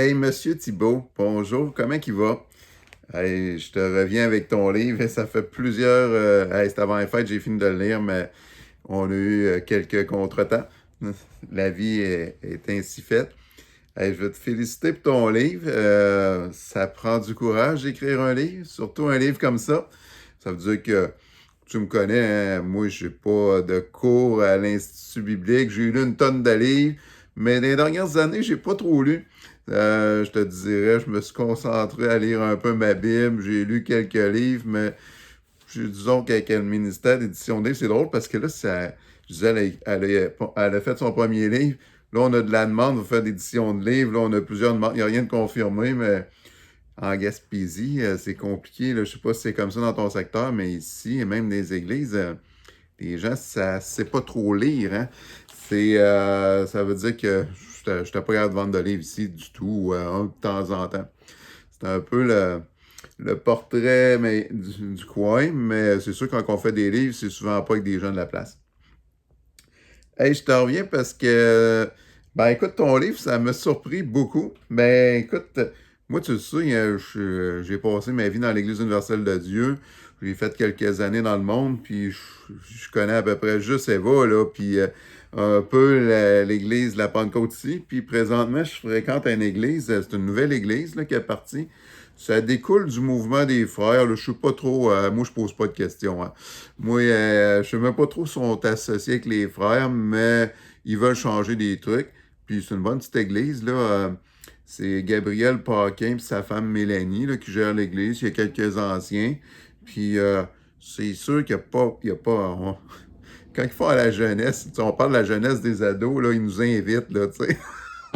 Hey, Monsieur Thibault, bonjour, comment il va? Hey, je te reviens avec ton livre. Ça fait plusieurs. Hey, c'est avant les fêtes, j'ai fini de le lire, mais on a eu quelques contretemps. La vie est ainsi faite. Hey, je veux te féliciter pour ton livre. Ça prend du courage d'écrire un livre, surtout un livre comme ça. Ça veut dire que tu me connais, hein, moi, je n'ai pas de cours à l'Institut biblique. J'ai lu une tonne de livres, mais dans les dernières années, j'ai pas trop lu. Je te dirais, je me suis concentré à lire un peu ma Bible. J'ai lu quelques livres, mais disons qu'avec le ministère d'édition de livres, c'est drôle parce que là, je disais, elle a fait son premier livre. Là, on a de la demande pour faire d'édition de livres. Là, on a plusieurs demandes. Il n'y a rien de confirmé, mais en Gaspésie, c'est compliqué. Là. Je ne sais pas si c'est comme ça dans ton secteur, mais ici, et même les églises, les gens, ça ne sait pas trop lire. Hein? Ça veut dire que je n'étais pas capable de vendre de livres ici du tout, un de temps en temps. C'est un peu le portrait du coin, mais c'est sûr, quand on fait des livres, c'est souvent pas avec des gens de la place. Hey, je te reviens parce que, ben écoute, ton livre, ça m'a surpris beaucoup. Ben écoute, moi, tu le sais, j'ai passé ma vie dans l'Église universelle de Dieu. J'ai fait quelques années dans le monde, puis je connais à peu près juste Eva, là, puis un peu l'Église de la Pentecôte ici. Puis présentement, je fréquente une église, c'est une nouvelle église là, qui est partie. Ça découle du mouvement des frères. Là, je sais pas trop, moi, je pose pas de questions. Hein. Moi, je sais même pas trop si sont associés avec les frères, mais ils veulent changer des trucs. Puis c'est une bonne petite église, là. C'est Gabriel Paquin et sa femme Mélanie là, qui gèrent l'église. Il y a quelques anciens. Puis c'est sûr qu'il n'y a pas. Quand ils font à la jeunesse, on parle de la jeunesse des ados, là, ils nous invitent, là, tu sais.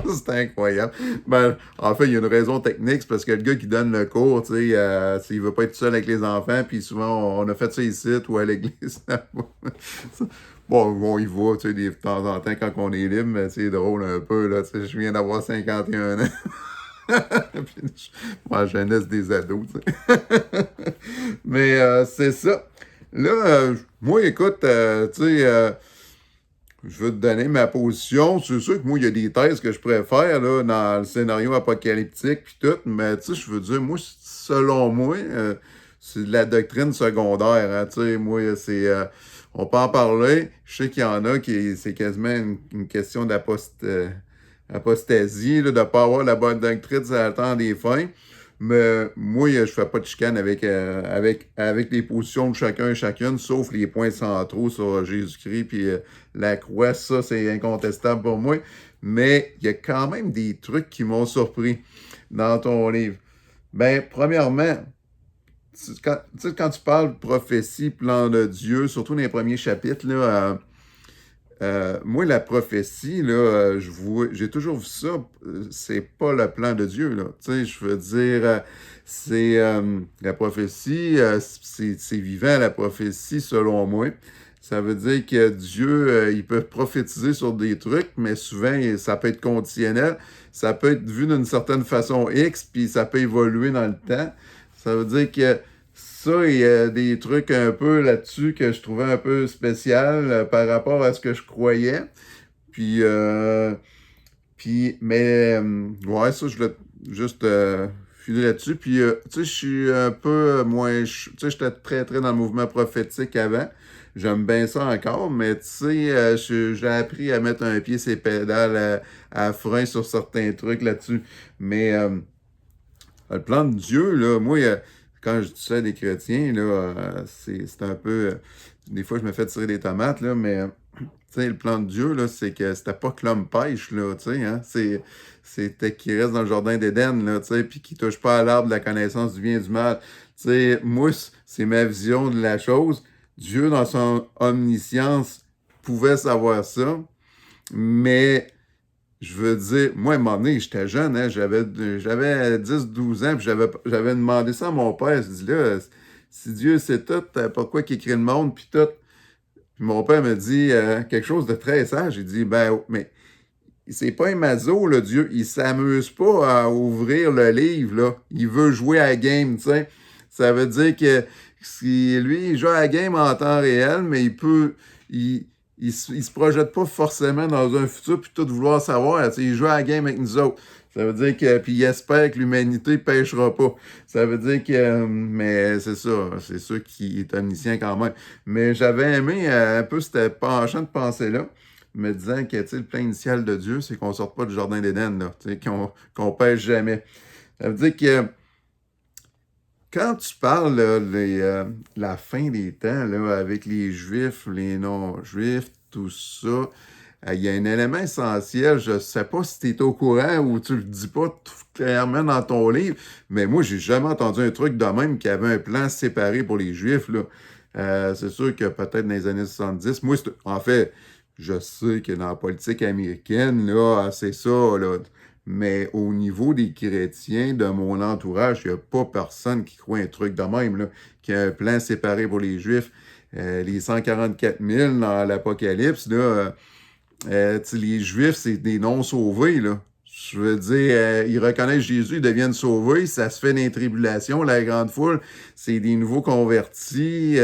C'est incroyable. Ben, en fait, il y a une raison technique, c'est parce que le gars qui donne le cours, tu sais, il veut pas être seul avec les enfants, puis souvent, on a fait ça ici ou à l'église. Bon, il va, tu sais, de temps en temps, quand on est libre, mais c'est drôle un peu, là, tu sais, je viens d'avoir 51 ans. Moi, jeunesse des ados, tu sais. Mais c'est ça. Là, moi, écoute, tu sais, je veux te donner ma position. C'est sûr que moi, il y a des thèses que je préfère là, dans le scénario apocalyptique puis tout, mais tu sais, je veux dire, moi, selon moi, c'est de la doctrine secondaire. Hein, tu sais, moi, on peut en parler. Je sais qu'il y en a qui c'est quasiment une question d'apostasie, de ne pas avoir la bonne doctrine à la temps des fins. Mais moi, je fais pas de chicane avec les positions de chacun et chacune, sauf les points centraux sur Jésus-Christ puis la croix, ça, c'est incontestable pour moi. Mais il y a quand même des trucs qui m'ont surpris dans ton livre. Ben, premièrement, quand tu parles de prophétie, plan de Dieu, surtout dans les premiers chapitres, là, moi, la prophétie, là, j'ai toujours vu ça, c'est pas le plan de Dieu, là. Tu sais, je veux dire, la prophétie, c'est vivant, la prophétie, selon moi. Ça veut dire que Dieu, il peut prophétiser sur des trucs, mais souvent, ça peut être conditionnel. Ça peut être vu d'une certaine façon X, puis ça peut évoluer dans le temps. Ça veut dire que ça, il y a des trucs un peu là-dessus que je trouvais un peu spécial par rapport à ce que je croyais. Puis, mais, ouais, ça, je voulais juste filer là-dessus. Puis, tu sais, je suis un peu moins, tu sais, j'étais très, très dans le mouvement prophétique avant. J'aime bien ça encore, mais tu sais, j'ai appris à mettre un pied ses pédales à frein sur certains trucs là-dessus. Mais, le plan de Dieu, là, moi, quand je dis ça à des chrétiens, là, c'est un peu. Des fois, je me fais tirer des tomates, là, mais tu sais, le plan de Dieu, là, c'est que c'était pas que l'homme pêche, là, tu sais, hein, c'était qu'il reste dans le jardin d'Éden, là, tu sais, puis qu'il touche pas à l'arbre de la connaissance du bien et du mal. Tu sais, moi, c'est ma vision de la chose. Dieu, dans son omniscience, pouvait savoir ça, mais je veux dire, moi, à un moment donné, j'étais jeune, hein, j'avais 10, 12 ans, puis j'avais demandé ça à mon père. Je dis là, si Dieu sait tout, pourquoi qu'il écrit le monde, puis tout. Puis mon père me dit quelque chose de très sage. Il dit, ben, mais c'est pas un maso, le Dieu. Il s'amuse pas à ouvrir le livre, là. Il veut jouer à la game, tu sais. Ça veut dire que si lui, il joue à la game en temps réel, mais il se projette pas forcément dans un futur puis tout vouloir savoir. Tu sais, il joue à la game avec nous autres. Ça veut dire que, puis il espère que l'humanité ne pêchera pas. Ça veut dire que, mais c'est ça qui est omniscient quand même. Mais j'avais aimé un peu ce penchant de pensée-là, me disant que, tu sais, le plan initial de Dieu, c'est qu'on ne sorte pas du jardin d'Éden, là, tu sais, qu'on pêche jamais. Ça veut dire que quand tu parles, là, la fin des temps, là, avec les Juifs, les non-Juifs, tout ça, il y a un élément essentiel, je ne sais pas si tu es au courant ou tu le dis pas tout clairement dans ton livre, mais moi, j'ai jamais entendu un truc de même qui avait un plan séparé pour les Juifs, là. C'est sûr que peut-être dans les années 70, moi, en fait, je sais que dans la politique américaine, là, c'est ça, là. Mais au niveau des chrétiens de mon entourage, il n'y a pas personne qui croit un truc de même, là, qui a un plan séparé pour les Juifs. Les 144 000 dans l'Apocalypse, là, les Juifs, c'est des non-sauvés, là. Je veux dire, ils reconnaissent Jésus, ils deviennent sauvés, ça se fait dans les tribulations, la grande foule, c'est des nouveaux convertis.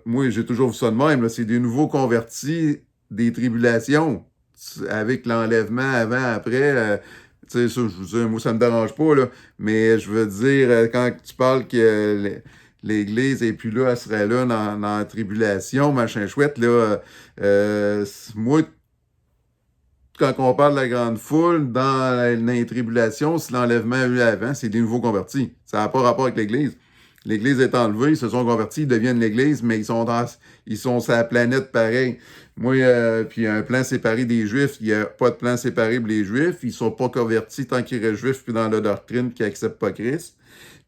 Moi, j'ai toujours vu ça de même, là, c'est des nouveaux convertis des tribulations, avec l'enlèvement avant, après. Tu sais, ça, je veux dire, moi, ça me dérange pas, là. Mais je veux dire, quand tu parles que l'Église est plus là, elle serait là dans la tribulation, machin chouette, là. Moi, quand on parle de la grande foule, dans les tribulations, si l'enlèvement a eu avant, c'est des nouveaux convertis. Ça n'a pas rapport avec l'Église. L'Église est enlevée, ils se sont convertis, ils deviennent l'Église, mais ils sont sur la planète pareil. Moi, puis un plan séparé des Juifs, il n'y a pas de plan séparé pour les Juifs. Ils ne sont pas convertis tant qu'ils restent Juifs puis dans la doctrine qu'ils n'acceptent pas Christ.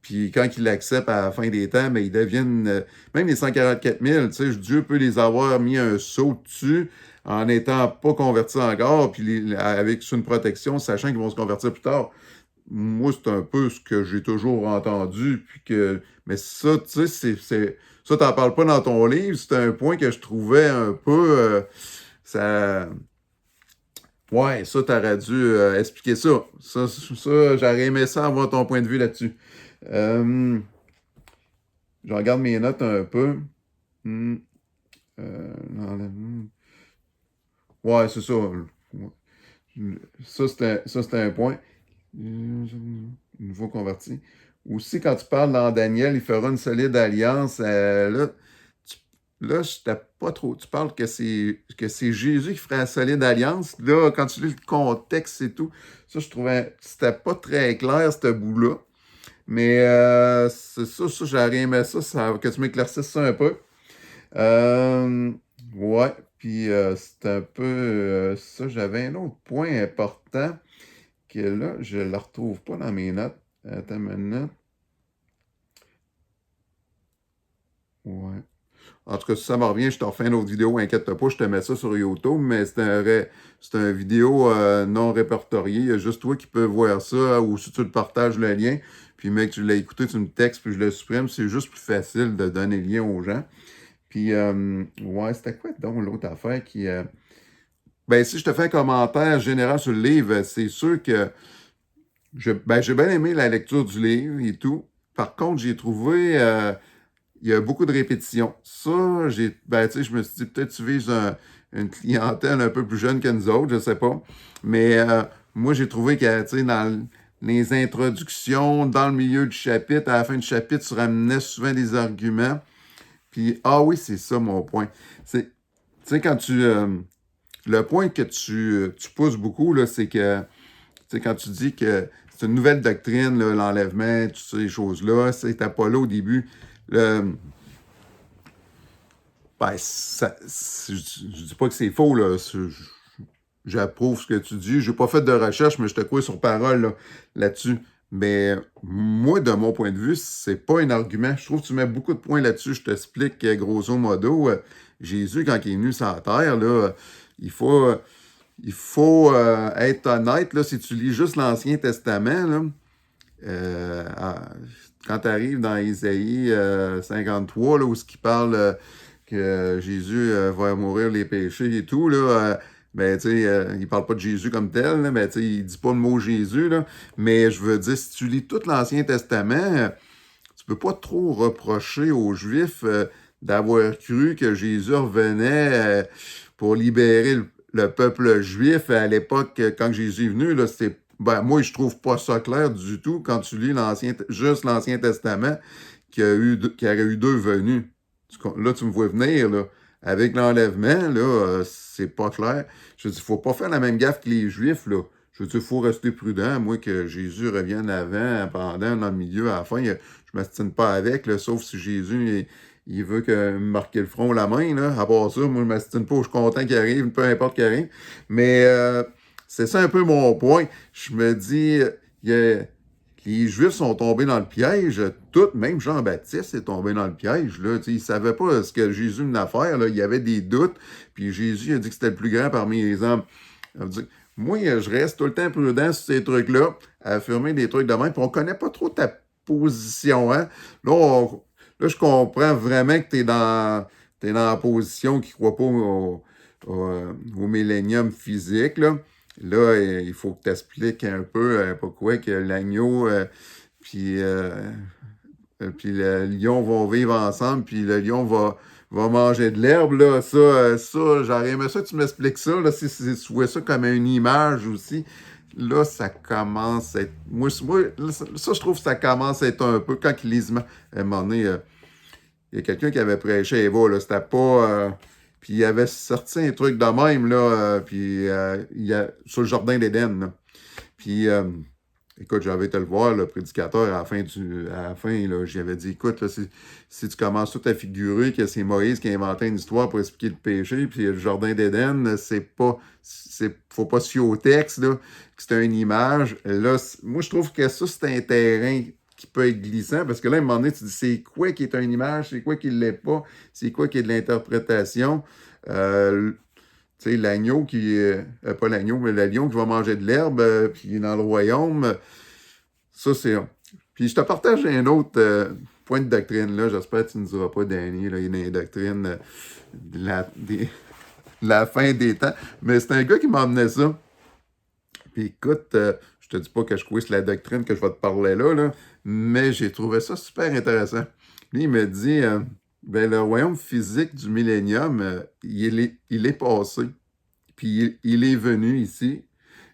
Puis quand ils l'acceptent à la fin des temps, mais ils deviennent, même les 144 000, tu sais, Dieu peut les avoir mis un sceau dessus en n'étant pas convertis encore, puis avec une protection, sachant qu'ils vont se convertir plus tard. Moi, c'est un peu ce que j'ai toujours entendu, puis mais ça, tu sais, ça, t'en parles pas dans ton livre, c'était un point que je trouvais un peu, ça, ouais, ça, t'aurais dû expliquer ça. Ça, j'aurais aimé ça, avoir ton point de vue là-dessus. Euh, je regarde mes notes un peu. Hmm, ouais, c'est ça. Ça, c'était un point. Nouveau converti. Aussi, quand tu parles dans Daniel, il fera une solide alliance. Là, je n'étais pas trop. Tu parles que c'est Jésus qui ferait la solide alliance. Là, quand tu lis le contexte et tout, ça, je trouvais c'était pas très clair, ce bout-là. Mais c'est ça, j'aurais aimé que tu m'éclaircisses ça un peu. Ouais, puis c'est un peu ça. J'avais un autre point important que là, je ne le retrouve pas dans mes notes. Attends maintenant. Ouais. En tout cas, si ça me revient, je te refais une autre vidéo, inquiète pas, je te mets ça sur YouTube, mais c'est un vidéo non répertorié. Il y a juste toi qui peux voir ça, ou si tu le partages le lien, puis mec, tu l'as écouté, tu me textes, puis je le supprime. C'est juste plus facile de donner le lien aux gens. Puis, ouais, c'était quoi donc l'autre affaire qui... Ben, si je te fais un commentaire général sur le livre, c'est sûr que j'ai bien aimé la lecture du livre et tout. Par contre, j'ai trouvé il y a beaucoup de répétitions. Ça, tu sais, je me suis dit, peut-être tu vises une clientèle un peu plus jeune que nous autres, je sais pas. Mais moi, j'ai trouvé que, tu sais, dans les introductions, dans le milieu du chapitre, à la fin du chapitre, tu ramenais souvent des arguments. Puis, ah oui, c'est ça mon point. Tu sais, le point que tu pousses beaucoup, là, c'est que, tu sais, quand tu dis que c'est une nouvelle doctrine, là, l'enlèvement, toutes ces choses-là, c'était pas là au début. Ben, je dis pas que c'est faux, là. J'approuve ce que tu dis. J'ai pas fait de recherche, mais je te crois sur parole là-dessus. Mais moi, de mon point de vue, c'est pas un argument. Je trouve que tu mets beaucoup de points là-dessus. Je t'explique grosso modo. Jésus, quand il est venu sur la terre, là, il faut, être honnête. Là, si tu lis juste l'Ancien Testament, là, quand tu arrives dans Isaïe 53, là, où ce qui parle que Jésus va mourir les péchés et tout, là, ben, tu sais, il parle pas de Jésus comme tel, là, mais tu sais, il dit pas le mot Jésus, là, mais je veux dire, si tu lis tout l'Ancien Testament, tu peux pas trop reprocher aux Juifs d'avoir cru que Jésus revenait pour libérer le peuple juif à l'époque, quand Jésus est venu, là, Ben, moi, je trouve pas ça clair du tout quand tu lis juste l'Ancien Testament, qu'il y aurait eu deux venues. Là, tu me vois venir, là. Avec l'enlèvement, là, c'est pas clair. Je dis, faut pas faire la même gaffe que les Juifs, là. Je veux dire, il faut rester prudent. Moi, que Jésus revienne avant, pendant, dans le milieu, à la fin, je m'astine pas avec, là, sauf si Jésus, il veut me marquer le front, la main, là. À part ça, moi, je m'astine pas, je suis content qu'il arrive, peu importe qu'il arrive. Mais c'est ça un peu mon point. Je me dis, les Juifs sont tombés dans le piège. Tout, même Jean-Baptiste est tombé dans le piège. Là. Il ne savait pas ce que Jésus venait à faire. Là. Il y avait des doutes. Puis Jésus a dit que c'était le plus grand parmi les hommes. Moi, je reste tout le temps prudent sur ces trucs-là, à affirmer des trucs de même. Puis on ne connaît pas trop ta position. Hein? Là, je comprends vraiment que tu es dans la position qui ne croit pas au millénium physique. Là, il faut que tu expliques un peu pourquoi que l'agneau puis le lion vont vivre ensemble, puis le lion va manger de l'herbe. Là, ça j'aurais aimé ça que tu m'expliques ça. Là, si tu vois ça comme une image aussi, là, ça commence à être... Moi, ça, je trouve que ça commence à être un peu... Quand il les... À un moment donné, il y a quelqu'un qui avait prêché Eva, là, c'était pas... puis il avait sorti un truc de même, là, sur le jardin d'Éden, là. Puis, écoute, j'avais été le voir, le prédicateur, à la fin là, j'avais dit, écoute, là, si tu commences tout à figurer que c'est Moïse qui a inventé une histoire pour expliquer le péché, puis le jardin d'Éden, faut pas se fier au texte, là, que c'est une image. Là, moi, je trouve que ça, c'est un terrain qui peut être glissant, parce que là, à un moment donné, tu dis, c'est quoi qui est une image, c'est quoi qui ne l'est pas, c'est quoi qui est de l'interprétation. Tu sais, l'agneau pas l'agneau, mais le lion qui va manger de l'herbe, puis dans le royaume, ça, c'est... Puis je te partage un autre point de doctrine, là. J'espère que tu ne nous diras pas, Danny, là, il y a une doctrine de la fin des temps. Mais c'est un gars qui m'a emmené ça. Puis écoute, je te dis pas que je quiz la doctrine que je vais te parler là, mais j'ai trouvé ça super intéressant. Lui, il me dit, ben, le royaume physique du millénium, il est passé. Puis il est venu ici.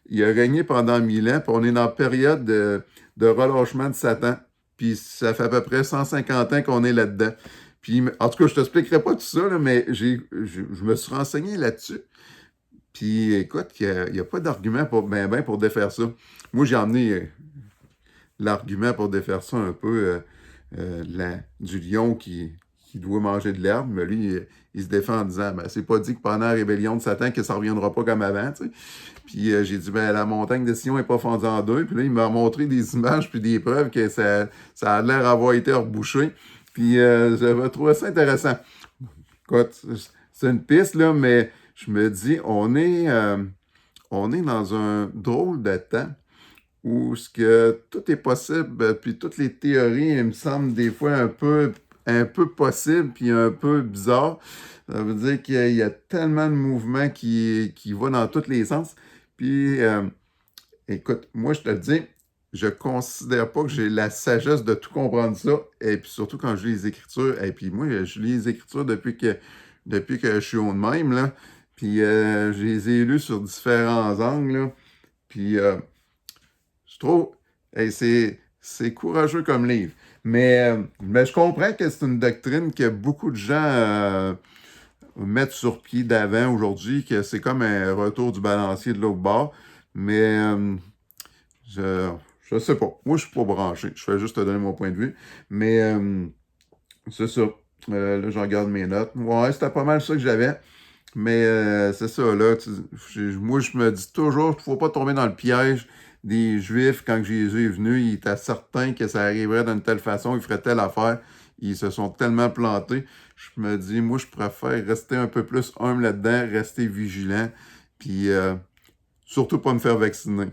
Il a régné pendant 1000 ans, puis on est dans la période de relâchement de Satan. Puis ça fait à peu près 150 ans qu'on est là-dedans. Puis, en tout cas, je ne t'expliquerai pas tout ça, là, mais je me suis renseigné là-dessus. Puis écoute, il n'y a pas d'argument pour défaire ça. Moi, j'ai emmené l'argument pour défaire ça un peu du lion qui doit manger de l'herbe, mais lui, il se défend en disant, ben, c'est pas dit que pendant la rébellion de Satan, que ça reviendra pas comme avant, tu sais. Puis j'ai dit, ben, la montagne de Sion n'est pas fendue en deux. Puis là, il m'a montré des images puis des preuves que ça a l'air d'avoir été rebouché. Puis j'avais trouvé ça intéressant. Écoute, c'est une piste, là, mais je me dis, on est dans un drôle de temps où ce que tout est possible, puis toutes les théories, il me semblent des fois un peu possible, puis un peu bizarre. Ça veut dire qu'il y a tellement de mouvements qui vont dans tous les sens. Puis, écoute, moi, je te le dis, je considère pas que j'ai la sagesse de tout comprendre ça. Et puis, surtout quand je lis les Écritures. Et puis, moi, je lis les Écritures depuis que je suis au de même, là. Puis, je les ai lus sur différents angles, là. Puis, je trouve, c'est courageux comme livre. Mais je comprends que c'est une doctrine que beaucoup de gens mettent sur pied d'avant aujourd'hui, que c'est comme un retour du balancier de l'autre bord. Mais je sais pas. Moi, je suis pas branché. Je fais juste te donner mon point de vue. Mais c'est ça. Là, je regarde mes notes. Ouais, c'était pas mal ça que j'avais. Mais c'est ça, là. Moi, je me dis toujours qu'il ne faut pas tomber dans le piège des Juifs. Quand Jésus est venu, il était certain que ça arriverait d'une telle façon, il ferait telle affaire. Ils se sont tellement plantés. Je me dis, moi, je préfère rester un peu plus humble là-dedans, rester vigilant, puis surtout pas me faire vacciner.